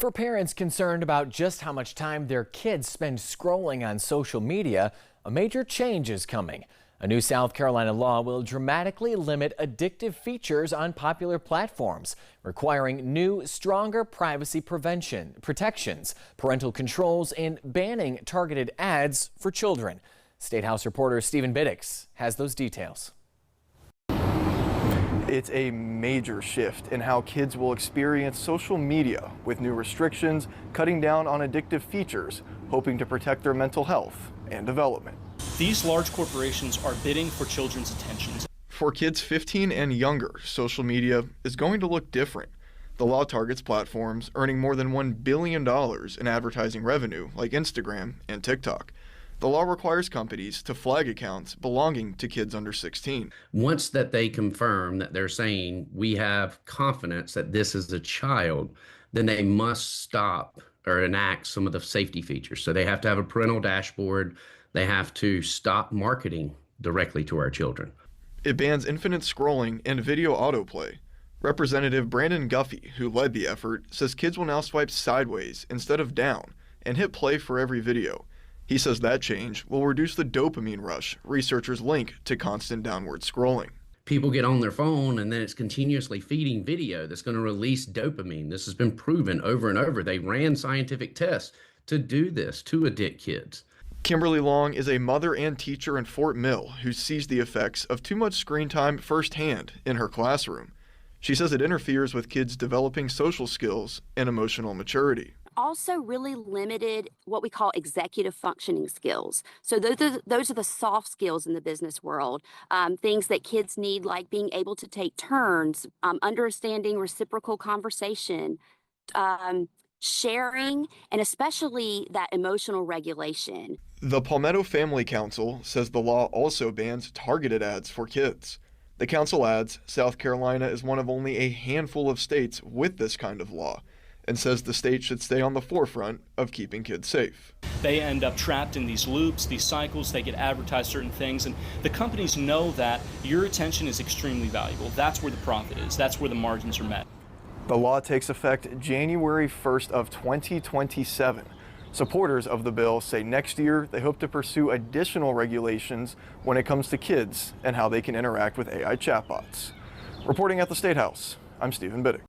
For parents concerned about just how much time their kids spend scrolling on social media, a major change is coming. A new South Carolina law will dramatically limit addictive features on popular platforms, requiring new, stronger privacy protections, parental controls, and banning targeted ads for children. State House reporter Stephen Biddix has those details. It's a major shift in how kids will experience social media, with new restrictions cutting down on addictive features, hoping to protect their mental health and development. These large corporations are bidding for children's attention. For kids 15 and younger, social media is going to look different. The law targets platforms earning more than $1 billion in advertising revenue, like Instagram and TikTok. The law requires companies to flag accounts belonging to kids under 16. Once that they confirm that they're saying we have confidence that this is a child, then they must stop or enact some of the safety features. So they have to have a parental dashboard. They have to stop marketing directly to our children. It bans infinite scrolling and video autoplay. Representative Brandon Guffey, who led the effort, says kids will now swipe sideways instead of down and hit play for every video. He says that change will reduce the dopamine rush researchers link to constant downward scrolling. People get on their phone and then it's continuously feeding video that's going to release dopamine. This has been proven over and over. They ran scientific tests to do this, to addict kids. Kimberly Long is a mother and teacher in Fort Mill who sees the effects of too much screen time firsthand in her classroom. She says it interferes with kids developing social skills and emotional maturity. Also really limited what we call executive functioning skills. So those are the soft skills in the business world, things that kids need, like being able to take turns, understanding reciprocal conversation, sharing, and especially that emotional regulation. The Palmetto Family Council says the law also bans targeted ads for kids. The council adds South Carolina is one of only a handful of states with this kind of law, and says the state should stay on the forefront of keeping kids safe. They end up trapped in these loops, these cycles. They get advertised certain things, and the companies know that your attention is extremely valuable. That's where the profit is. That's where the margins are met. The law takes effect January 1st of 2027. Supporters of the bill say next year they hope to pursue additional regulations when it comes to kids and how they can interact with AI chatbots. Reporting at the State House, I'm Stephen Biddix.